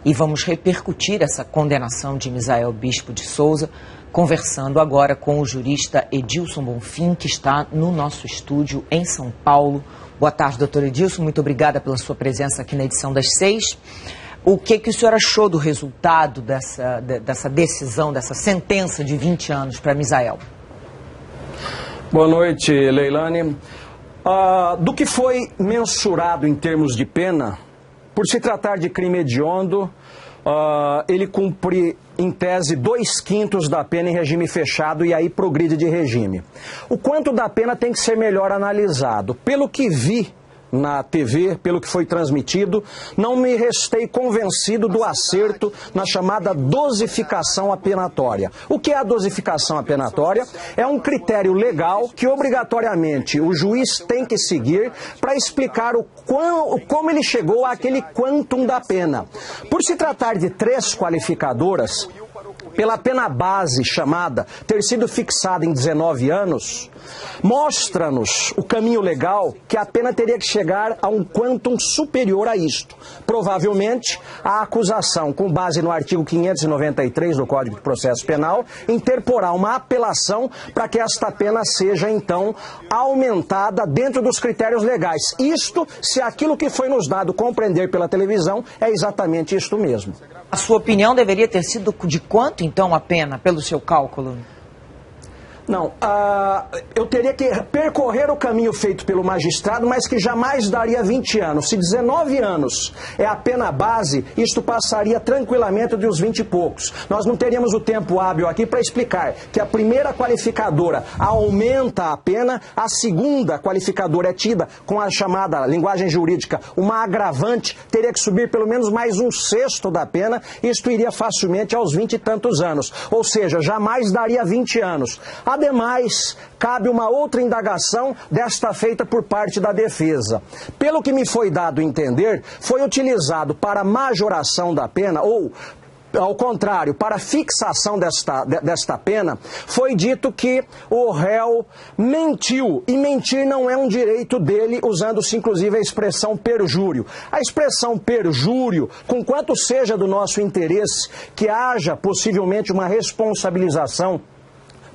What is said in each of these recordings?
e vamos repercutir essa condenação de Misael Bispo de Souza, conversando agora com o jurista Edilson Bonfim, que está no nosso estúdio em São Paulo. Boa tarde, doutor Edilson, muito obrigada pela sua presença aqui na edição das 6. O que o senhor achou do resultado dessa decisão, dessa sentença de 20 anos para Misael? Boa noite, Leilane. Do que foi mensurado em termos de pena, por se tratar de crime hediondo, ele cumpre, em tese, 2/5 da pena em regime fechado e aí progride de regime. O quanto da pena tem que ser melhor analisado. Pelo que vi na TV, pelo que foi transmitido, não me restei convencido do acerto na chamada dosificação apenatória. O que é a dosificação apenatória? É um critério legal que obrigatoriamente o juiz tem que seguir para explicar como ele chegou àquele quantum da pena. Por se tratar de 3 qualificadoras, pela pena base chamada ter sido fixada em 19 anos, mostra-nos o caminho legal que a pena teria que chegar a um quantum superior a isto. Provavelmente, a acusação, com base no artigo 593 do Código de Processo Penal, interporá uma apelação para que esta pena seja, então, aumentada dentro dos critérios legais. Isto, se aquilo que foi nos dado compreender pela televisão é exatamente isto mesmo. A sua opinião deveria ter sido de quanto, então, a pena, pelo seu cálculo? Não, eu teria que percorrer o caminho feito pelo magistrado, mas que jamais daria 20 anos. Se 19 anos é a pena base, isto passaria tranquilamente dos 20 e poucos. Nós não teríamos o tempo hábil aqui para explicar que a primeira qualificadora aumenta a pena, a segunda qualificadora é tida com a chamada linguagem jurídica, uma agravante, teria que subir pelo menos mais 1/6 da pena, isto iria facilmente aos 20 e tantos anos. Ou seja, jamais daria 20 anos. Ademais, cabe uma outra indagação desta feita por parte da defesa. Pelo que me foi dado entender, foi utilizado para majoração da pena, ou, ao contrário, para fixação desta pena, foi dito que o réu mentiu, e mentir não é um direito dele, usando-se inclusive a expressão perjúrio. A expressão perjúrio, conquanto seja do nosso interesse que haja possivelmente uma responsabilização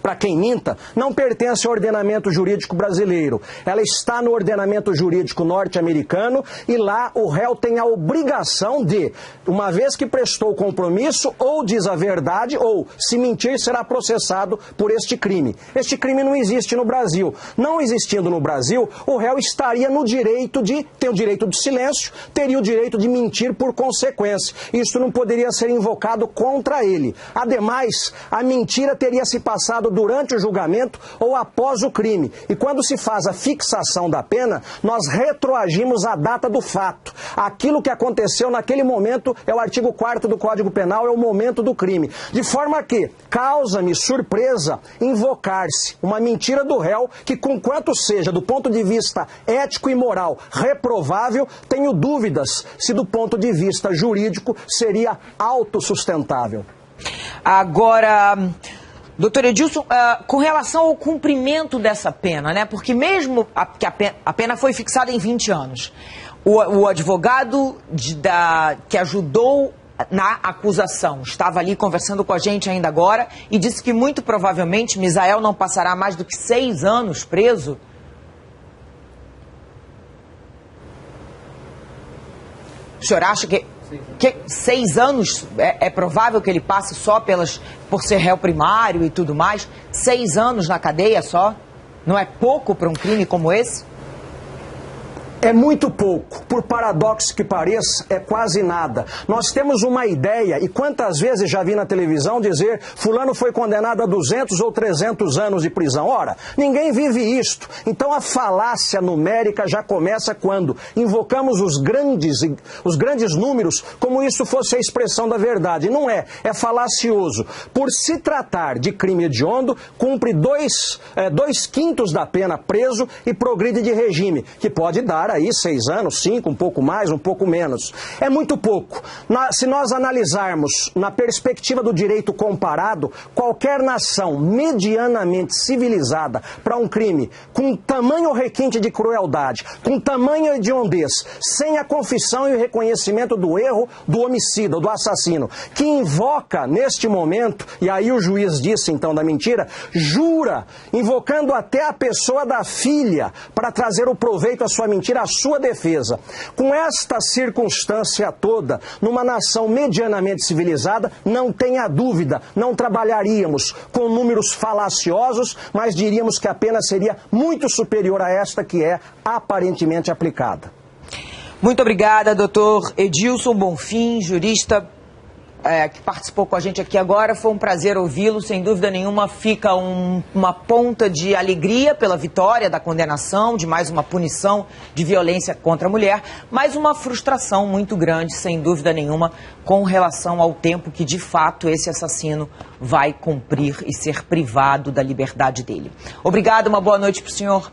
para quem minta, não pertence ao ordenamento jurídico brasileiro. Ela está no ordenamento jurídico norte-americano e lá o réu tem a obrigação de, uma vez que prestou compromisso, ou diz a verdade, ou, se mentir, será processado por este crime. Este crime não existe no Brasil. Não existindo no Brasil, o réu estaria no direito de, tem o direito de silêncio, teria o direito de mentir por consequência. Isso não poderia ser invocado contra ele. Ademais, a mentira teria se passado durante o julgamento ou após o crime. E quando se faz a fixação da pena, nós retroagimos a data do fato. Aquilo que aconteceu naquele momento é o artigo 4º do Código Penal, é o momento do crime. De forma que causa-me surpresa invocar-se uma mentira do réu que, conquanto seja do ponto de vista ético e moral reprovável, tenho dúvidas se do ponto de vista jurídico seria autossustentável. Agora, doutor Edilson, com relação ao cumprimento dessa pena, né? Porque mesmo que a pena foi fixada em 20 anos, o advogado que ajudou na acusação estava ali conversando com a gente ainda agora e disse que muito provavelmente Misael não passará mais do que 6 anos preso. O senhor acha que 6 anos é provável que ele passe só por ser réu primário e tudo mais? 6 anos na cadeia só? Não é pouco para um crime como esse? É muito pouco. Por paradoxo que pareça, é quase nada. Nós temos uma ideia, e quantas vezes já vi na televisão dizer fulano foi condenado a 200 ou 300 anos de prisão. Ora, ninguém vive isto. Então a falácia numérica já começa quando invocamos os grandes números como isso fosse a expressão da verdade. Não é. É falacioso. Por se tratar de crime hediondo, cumpre 2/5 da pena preso e progride de regime, que pode dar chegar aí 6 anos, 5, um pouco mais, um pouco menos. É muito pouco. Se nós analisarmos na perspectiva do direito comparado, qualquer nação medianamente civilizada para um crime com tamanho requinte de crueldade, com tamanho hediondez, sem a confissão e o reconhecimento do erro do homicida, do assassino, que invoca neste momento, e aí o juiz disse então da mentira, jura, invocando até a pessoa da filha para trazer o proveito à sua mentira, à sua defesa. Com esta circunstância toda, numa nação medianamente civilizada, não tenha dúvida, não trabalharíamos com números falaciosos, mas diríamos que a pena seria muito superior a esta que é aparentemente aplicada. Muito obrigada, doutor Edilson Bonfim, jurista que participou com a gente aqui agora. Foi um prazer ouvi-lo, sem dúvida nenhuma fica uma ponta de alegria pela vitória da condenação, de mais uma punição de violência contra a mulher, mas uma frustração muito grande, sem dúvida nenhuma, com relação ao tempo que de fato esse assassino vai cumprir e ser privado da liberdade dele. Obrigado, uma boa noite para o senhor.